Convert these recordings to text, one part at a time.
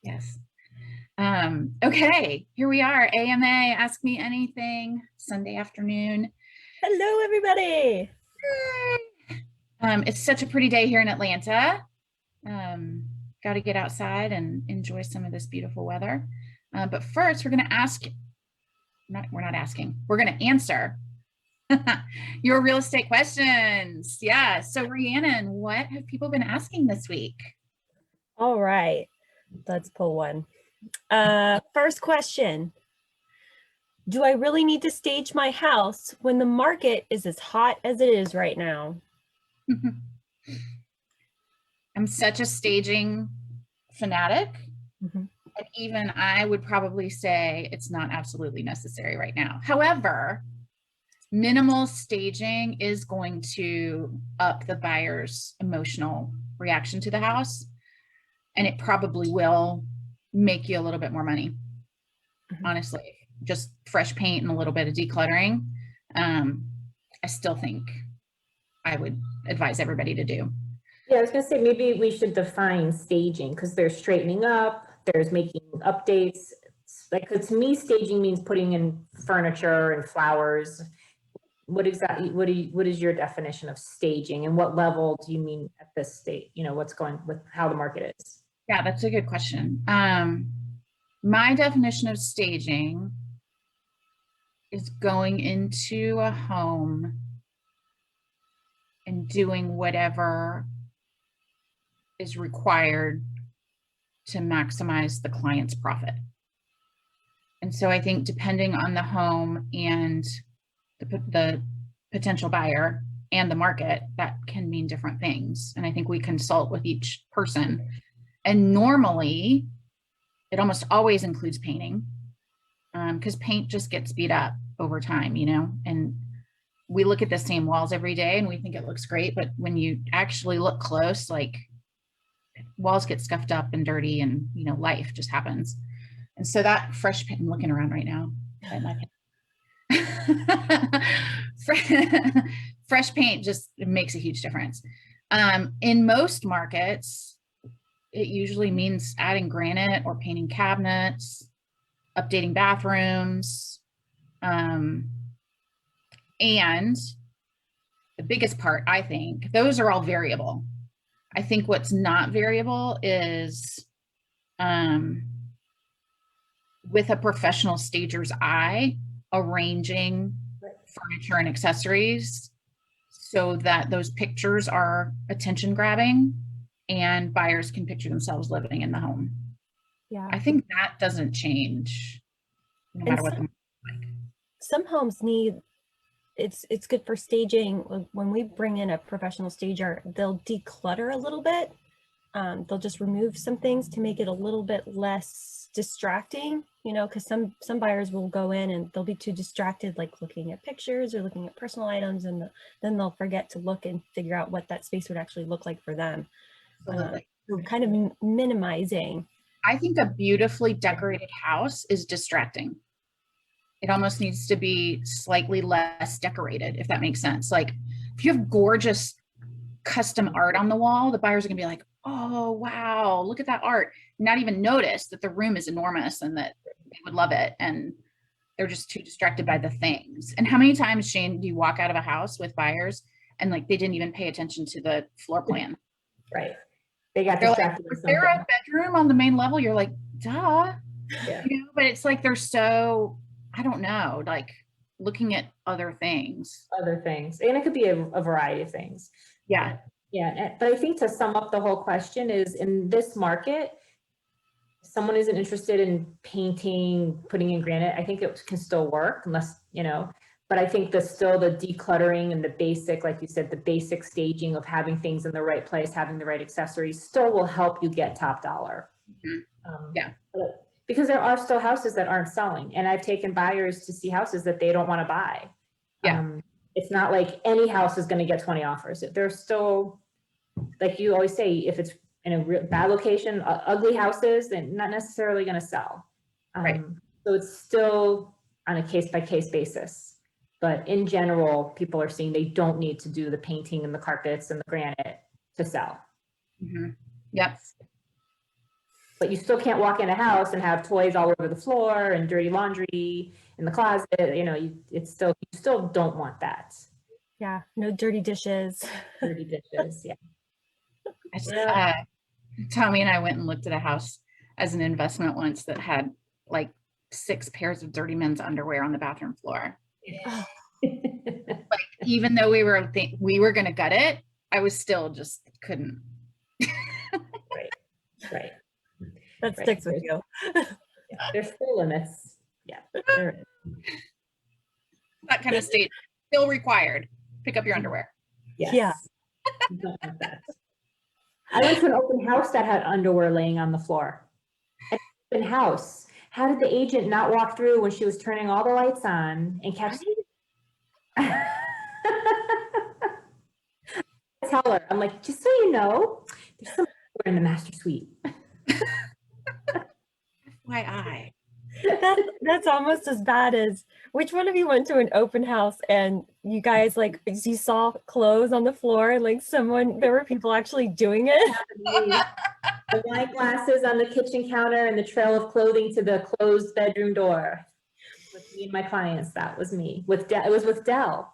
Yes. Okay, here we are. AMA, Ask Me Anything, Sunday afternoon. Hello, everybody. It's such a pretty day here in Atlanta. Got to get outside and enjoy some of this beautiful weather. But first, we're going to answer your real estate questions. Yeah. So Rhiannon, what have people been asking this week? All right, let's pull one. First question. Do I really need to stage my house when the market is as hot as it is right now? I'm such a staging fanatic. Mm-hmm. And even I would probably say it's not absolutely necessary right now. However, minimal staging is going to up the buyer's emotional reaction to the house. And it probably will make you a little bit more money. Honestly, just fresh paint and a little bit of decluttering. I still think I would advise everybody to do. Yeah, I was gonna say maybe we should define staging because there's straightening up, there's making updates. Like, cause to me, staging means putting in furniture and flowers. What exactly, what is your definition of staging, and what level do you mean at this state? You know, what's going with how the market is? Yeah, that's a good question. My definition of staging is going into a home and doing whatever is required to maximize the client's profit. And so I think depending on the home and the potential buyer and the market, that can mean different things. And I think we consult with each person. And normally, it almost always includes painting, because paint just gets beat up over time, you know, and we look at the same walls every day and we think it looks great. But when you actually look close, like, walls get scuffed up and dirty, and, you know, life just happens. And so that fresh paint, I'm looking around right now at my paint. Fresh paint just makes a huge difference. In most markets, it usually means adding granite or painting cabinets, updating bathrooms. And the biggest part, I think, those are all variable. I think what's not variable is with a professional stager's eye, arranging furniture and accessories so that those pictures are attention grabbing and buyers can picture themselves living in the home. Yeah, I think that doesn't change no matter what the market's like. Some homes need, it's good for staging. When we bring in a professional stager, they'll declutter a little bit. They'll just remove some things to make it a little bit less distracting, you know, because some buyers will go in and they'll be too distracted, like looking at pictures or looking at personal items, and then they'll forget to look and figure out what that space would actually look like for them. We're kind of minimizing. I think a beautifully decorated house is distracting. It almost needs to be slightly less decorated, if that makes sense. Like, if you have gorgeous custom art on the wall, the buyers are gonna be like, oh, wow, look at that art. Not even notice that the room is enormous and that they would love it. And they're just too distracted by the things. And how many times, Shane, do you walk out of a house with buyers and like they didn't even pay attention to the floor plan? Right. They got distracted. Like, is there a bedroom on the main level? You're like, duh. Yeah. You know, but it's like they're so, I don't know, like looking at other things. And it could be a variety of things. Yeah. Yeah. But I think to sum up the whole question is, in this market, someone isn't interested in painting, putting in granite, I think it can still work, unless, you know, but I think still the decluttering and the basic, like you said, the basic staging of having things in the right place, having the right accessories still will help you get top dollar. Mm-hmm. Yeah. Because there are still houses that aren't selling, and I've taken buyers to see houses that they don't want to buy. Yeah. It's not like any house is going to get 20 offers. There's still, like you always say, if it's in a real bad location, ugly houses, then not necessarily going to sell. Right. So it's still on a case-by-case basis. But in general, people are seeing they don't need to do the painting and the carpets and the granite to sell. Mm-hmm. Yep. but you still can't walk in a house and have toys all over the floor and dirty laundry in the closet, you know, you still don't want that. Yeah, no dirty dishes. Dirty dishes, yeah. Tommy and I went and looked at a house as an investment once that had like 6 pairs of dirty men's underwear on the bathroom floor. Oh, Like, even though we were going to gut it, I was still just couldn't. Right. that Right. sticks with you. There's still limits. Yeah. There is. That kind of state still required. Pick up your underwear. Yes. Yeah. You don't want that. I went to an open house that had underwear laying on the floor. An open house. How did the agent not walk through when she was turning all the lights on and catch? Tell her, I'm like, just so you know, there's some underwear in the master suite. FYI. That's almost as bad as, which one of you went to an open house and you guys like, you saw clothes on the floor and like there were people actually doing it? The wine glasses on the kitchen counter and the trail of clothing to the closed bedroom door. With me and my clients, that was me. It was with Dell.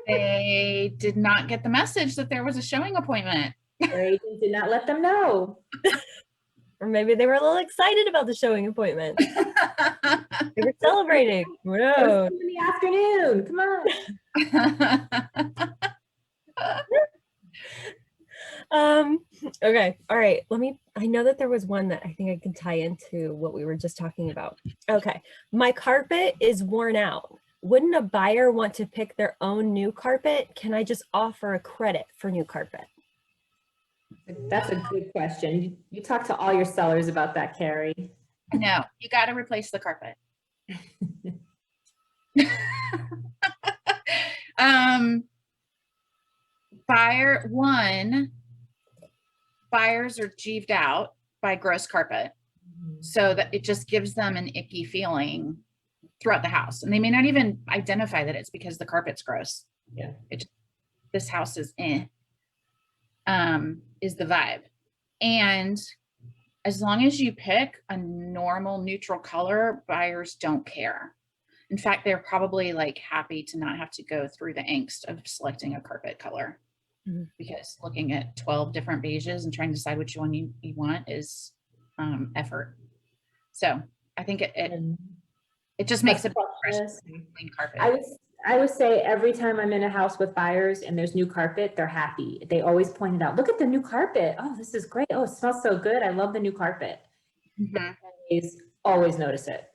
They did not get the message that there was a showing appointment. Their agent did not let them know. Or maybe they were a little excited about the showing appointment. They were celebrating. Who It knows? was in the afternoon. Come on. Okay. All right. I know that there was one that I think I can tie into what we were just talking about. Okay. My carpet is worn out. Wouldn't a buyer want to pick their own new carpet? Can I just offer a credit for new carpet? That's a good question. You talk to all your sellers about that, Carrie. No, you got to replace the carpet. Buyers are jeeved out by gross carpet, so that it just gives them an icky feeling throughout the house, and they may not even identify that it's because the carpet's gross. Yeah. This house is is the vibe. And as long as you pick a normal neutral color, buyers don't care. In fact, they're probably like happy to not have to go through the angst of selecting a carpet color, because looking at 12 different beiges and trying to decide which one you want is effort. So I think it just makes it clean carpet. I would say every time I'm in a house with buyers and there's new carpet, they're happy. They always point it out. Look at the new carpet. Oh, this is great. Oh, it smells so good. I love the new carpet. Always notice it.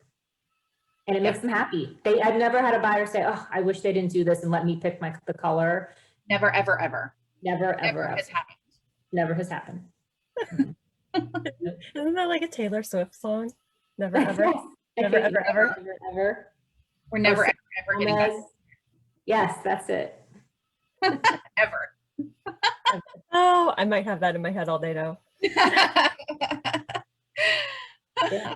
And it makes them happy. I've never had a buyer say, oh, I wish they didn't do this and let me pick the color. Never, ever, ever. Never Has happened. Never has happened. Isn't that like a Taylor Swift song? Never, ever. Never, ever, ever. Never, ever. We're never, ever, ever getting back. Yes, that's it. Ever. Oh, I might have that in my head all day now. Yeah.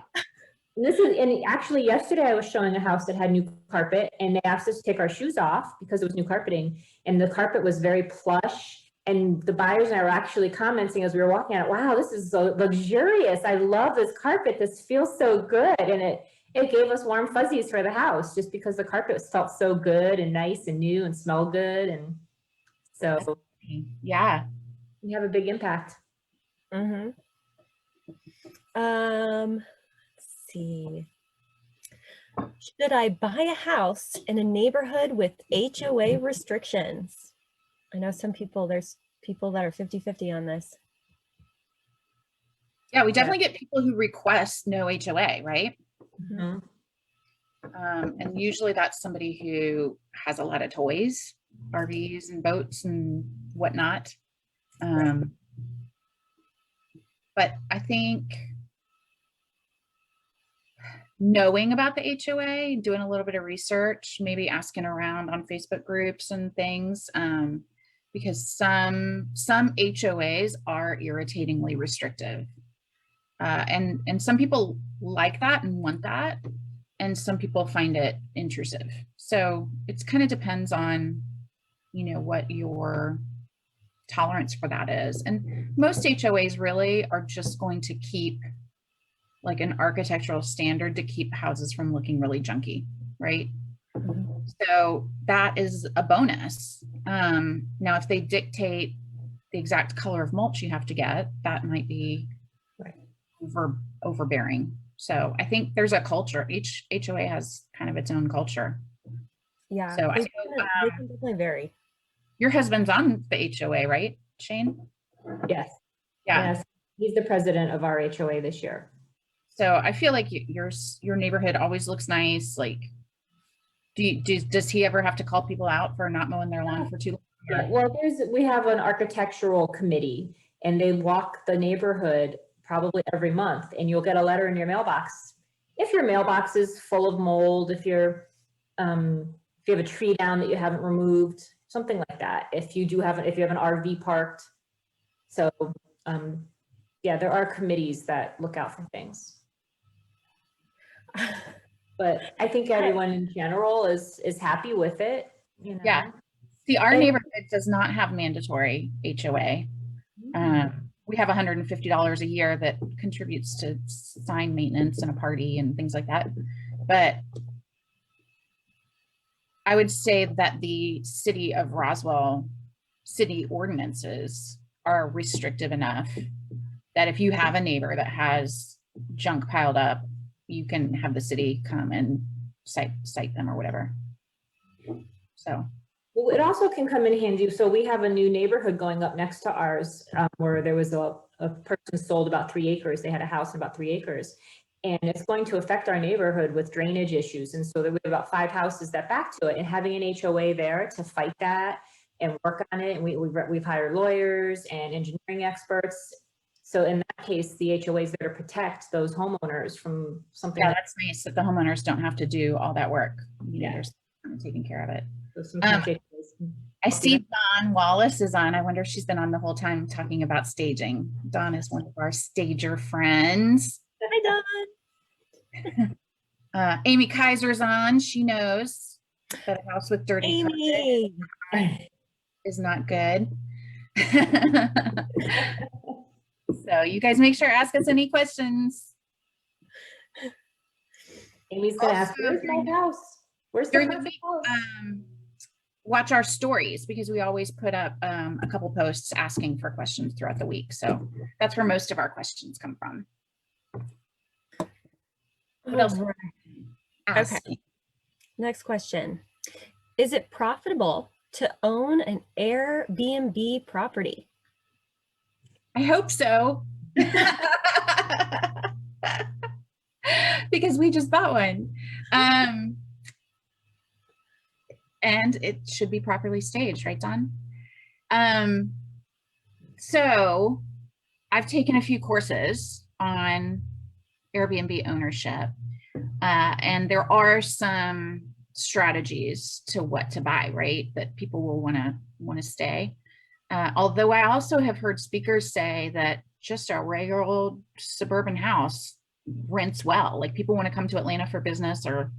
And actually yesterday I was showing a house that had new carpet and they asked us to take our shoes off because it was new carpeting and the carpet was very plush, and the buyers and I were actually commenting as we were walking on it, wow, this is so luxurious. I love this carpet. This feels so good. And it gave us warm fuzzies for the house just because the carpet felt so good and nice and new and smelled good. And so yeah, you have a big impact. Let's see. Should I buy a house in a neighborhood with HOA restrictions? I know there's people that are 50-50 on this. Yeah, we definitely get people who request no HOA, right? Mm-hmm. And usually that's somebody who has a lot of toys, RVs and boats and whatnot. But I think knowing about the HOA, doing a little bit of research, maybe asking around on Facebook groups and things, because some HOAs are irritatingly restrictive. And some people like that and want that, and some people find it intrusive. So it's kind of depends on, what your tolerance for that is. And most HOAs really are just going to keep like an architectural standard to keep houses from looking really junky, right? Mhm. So that is a bonus. Now, if they dictate the exact color of mulch you have to get, that might be Right. overbearing. So I think there's a culture. Each HOA has kind of its own culture. Yeah, So I they know, they can definitely vary. your husband's on the HOA, right, Shane? Yes, Yeah. yes. He's the president of our HOA this year. So I feel like your neighborhood always looks nice. Like, does he ever have to call people out for not mowing their lawn for too long? Yeah, well, we have an architectural committee and they walk the neighborhood probably every month and you'll get a letter in your mailbox. If your mailbox is full of mold, if if you have a tree down that you haven't removed, something like that. If you have an RV parked. So, yeah, there are committees that look out for things. But I think everyone in general is happy with it, you know? Yeah. See, our And- neighborhood does not have mandatory HOA. We have $150 a year that contributes to sign maintenance and a party and things like that. But I would say that the city of Roswell city ordinances are restrictive enough that if you have a neighbor that has junk piled up, you can have the city come and cite them or whatever. So. Well, it also can come in handy. So we have a new neighborhood going up next to ours where there was a person sold about 3 acres. They had a house in about 3 acres. And it's going to affect our neighborhood with drainage issues. And so there were about 5 houses that back to it. And having an HOA there to fight that and work on it. And we've hired lawyers and engineering experts. So in that case, the HOAs there to protect those homeowners from something. Yeah, that's nice that the homeowners don't have to do all that work. You know, Yeah. there's someone taking care of it. So sometimes HOAs can I help see you. Dawn Wallace is on. I wonder if she's been on the whole time talking about staging. Dawn is one of our stager friends. Hi, Dawn. Amy Kaiser's on. She knows that a house with dirty carpet Amy. is not good. So you guys make sure to ask us any questions. Amy's gonna ask, Also, where's my house? Where's the During the perfect week, house? watch our stories because we always put up a couple posts asking for questions throughout the week. So that's where most of our questions come from. What else? All right. Ask? Next question. Is it profitable to own an Air B&B property? I hope so. Because we just bought one. And it should be properly staged, right, Don? So I've taken a few courses on Airbnb ownership, and there are some strategies to what to buy, right? That people will want to stay. Although I also have heard speakers say that just a regular old suburban house rents well. Like people want to come to Atlanta for business, or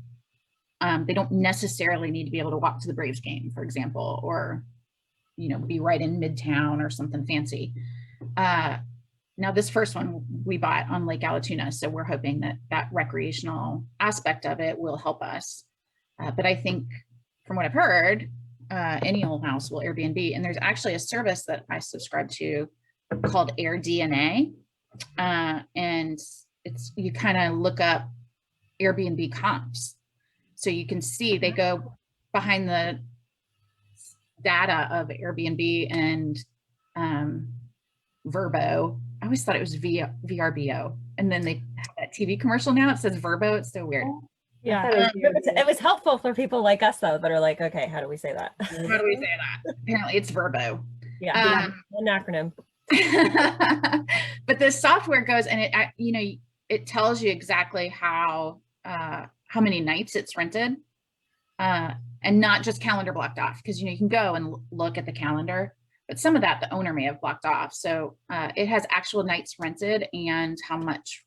they don't necessarily need to be able to walk to the Braves game, for example, or be right in Midtown or something fancy. Now this first one we bought on Lake Allatoona, so we're hoping that recreational aspect of it will help us. But I think from what I've heard, any old house will Airbnb, and there's actually a service that I subscribe to called Air DNA, and you kind of look up Airbnb comps, so you can see they go behind the data of Airbnb and Verbo. I always thought it was VRBO, and then they have that TV commercial now. It says Verbo. It's so weird. Yeah, I thought it was helpful for people like us though that are like, okay, how do we say that? How do we say that? Apparently, it's Verbo. Yeah, an acronym. But the software goes and it tells you exactly how many nights it's rented, and not just calendar blocked off, because you can go and look at the calendar, but some of that the owner may have blocked off. So it has actual nights rented and how much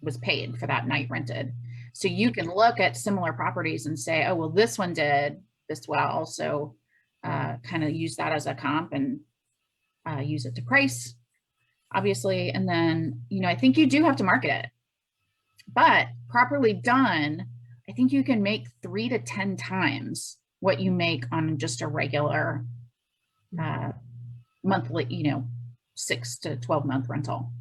was paid for that night rented. So you can look at similar properties and say, oh, well, this one did this well. So kind of use that as a comp and use it to price, obviously. And then, I think you do have to market it, but properly done, I think you can make 3 to 10 times what you make on just a regular monthly, 6 to 12 month rental,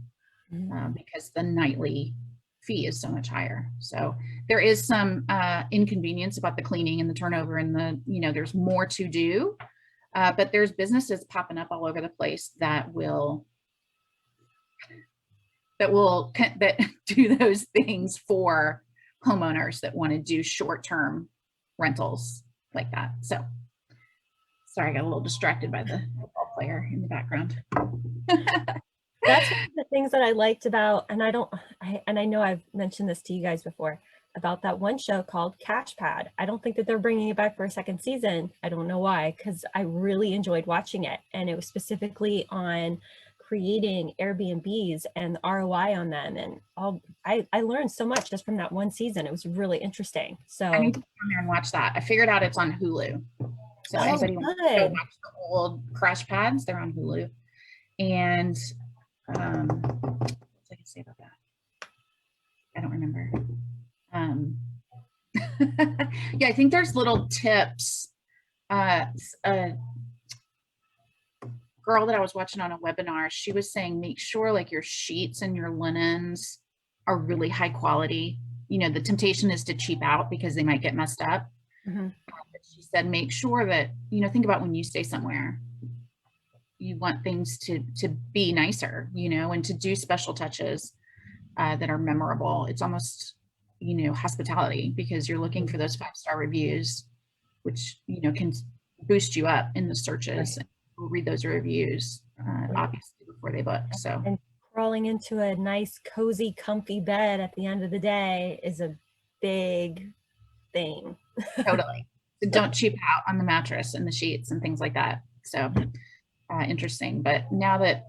because the nightly fee is so much higher. So there is some inconvenience about the cleaning and the turnover and there's more to do, but there's businesses popping up all over the place that do those things for homeowners that want to do short-term rentals like that. So sorry, I got a little distracted by the football player in the background. That's one of the things that I liked about, and I know I've mentioned this to you guys before, about that one show called Cash Pad. I don't think that they're bringing it back for a second season. I don't know why, because I really enjoyed watching it. And it was specifically on creating Airbnbs and the ROI on them. And I learned so much just from that one season. It was really interesting. So I need to come there and watch that. I figured out it's on Hulu. So anybody wants to go watch the old Crash Pads, they're on Hulu. And what did I say about that? I don't remember. Yeah, I think there's little tips. A girl that I was watching on a webinar, she was saying, make sure like your sheets and your linens are really high quality. The temptation is to cheap out because they might get messed up. But she said, make sure that, think about when you stay somewhere, you want things to be nicer, and to do special touches that are memorable. It's almost, hospitality, because you're looking for those 5-star reviews, which, can boost you up in the searches. Right. We'll read those reviews, obviously, before they book. So, and crawling into a nice, cozy, comfy bed at the end of the day is a big thing. Totally. So don't cheap out on the mattress and the sheets and things like that. So interesting. But now that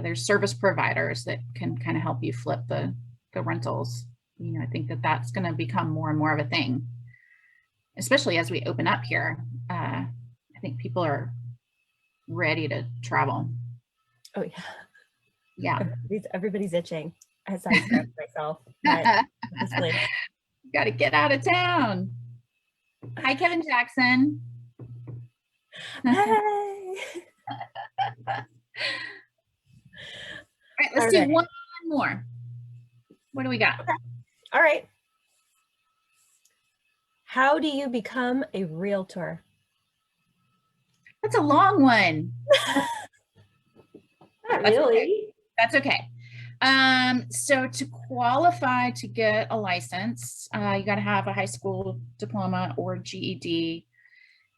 there's service providers that can kind of help you flip the rentals, I think that that's going to become more and more of a thing, especially as we open up here. I think people are ready to travel. Oh yeah. Everybody's itching, as I scratch myself. Honestly. Got to get out of town. Hi, Kevin Jackson. Hey. All right, let's do one more. What do we got? Okay. All right. How do you become a realtor? That's a long one. Not really. Okay. That's okay. So to qualify to get a license, you got to have a high school diploma or GED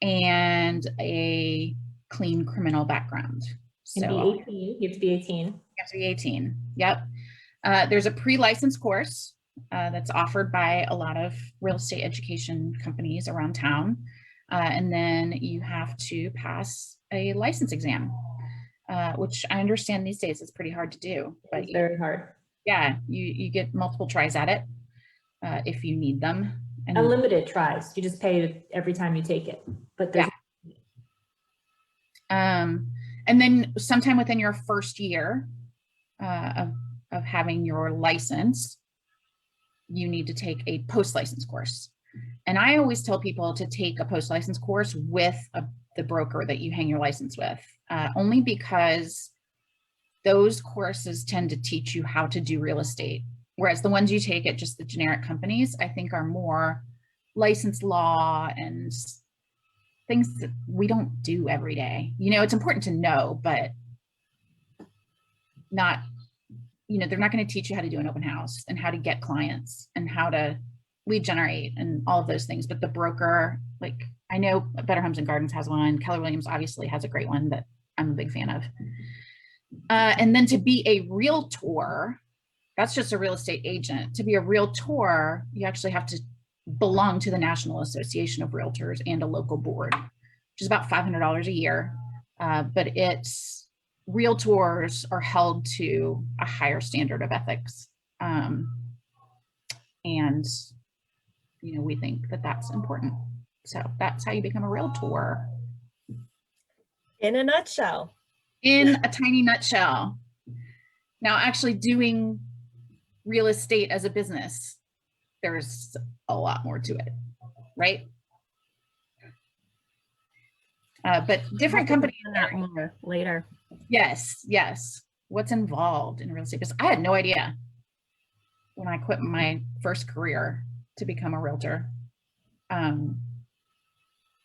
and a clean criminal background. So be 18. You have to be 18. You have to be 18. Yep. There's a pre-license course that's offered by a lot of real estate education companies around town. And then you have to pass a license exam, which I understand these days is pretty hard to do. But it's very hard. Yeah, you get multiple tries at it if you need them. And unlimited tries. You just pay every time you take it. But there's and then sometime within your first year of having your license, you need to take a post-license course. And I always tell people to take a post-license course with the broker that you hang your license with, only because those courses tend to teach you how to do real estate. Whereas the ones you take at just the generic companies, I think are more license law and things that we don't do every day. It's important to know, but not, they're not going to teach you how to do an open house and how to get clients and how to lead generate and all of those things. But the broker, like I know Better Homes and Gardens has one. Keller Williams obviously has a great one that I'm a big fan of. And then to be a realtor, that's just a real estate agent. To be a realtor, you actually have to belong to the National Association of Realtors and a local board, which is about $500 a year. But realtors are held to a higher standard of ethics. And, we think that that's important. So that's how you become a realtor. In a nutshell. in a tiny nutshell. Now, actually doing real estate as a business, there's a lot more to it, right? But different companies that more later. Yes, yes. What's involved in real estate? Because I had no idea when I quit my first career to become a realtor,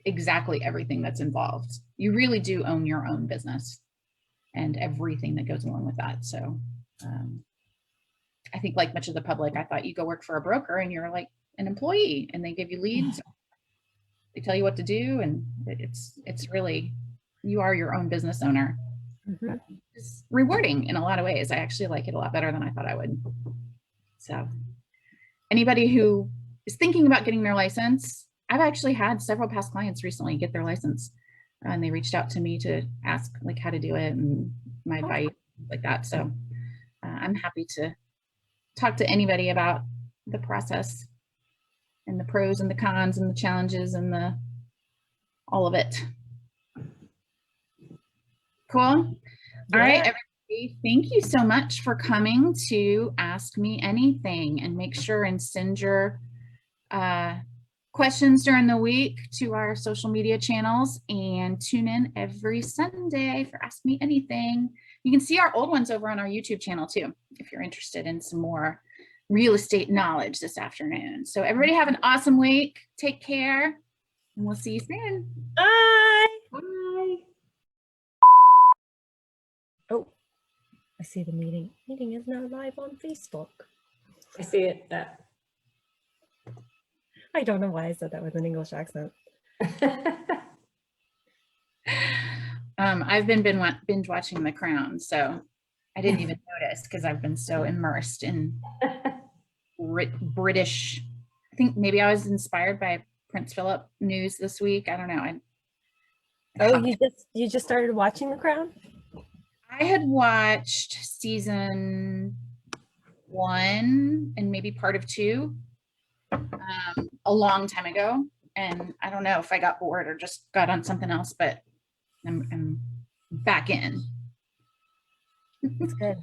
exactly everything that's involved. You really do own your own business and everything that goes along with that. So I think like much of the public, I thought you go work for a broker and you're like an employee and they give you leads. They tell you what to do. And it's really, you are your own business owner. Mm-hmm. It's rewarding in a lot of ways. I actually like it a lot better than I thought I would. So anybody who is thinking about getting their license, I've actually had several past clients recently get their license and they reached out to me to ask like how to do it and my advice like that. So I'm happy to talk to anybody about the process and the pros and the cons and the challenges and the all of it. Cool. Yeah. All right, everybody, thank you so much for coming to Ask Me Anything, and make sure and send your questions during the week to our social media channels and tune in every Sunday for Ask Me Anything. You can see our old ones over on our YouTube channel too, if you're interested in some more real estate knowledge this afternoon. So everybody have an awesome week. Take care and we'll see you soon. Bye. Bye. Oh, I see the meeting. Meeting is now live on Facebook. I see it. That. I don't know why I said that with an English accent. I've been binge watching The Crown, so I didn't even notice because I've been so immersed in British. I think maybe I was inspired by Prince Philip news this week. I don't know. Oh, you just started watching The Crown? I had watched season 1 and maybe part of 2 a long time ago, and I don't know if I got bored or just got on something else, but I'm back in. It's good.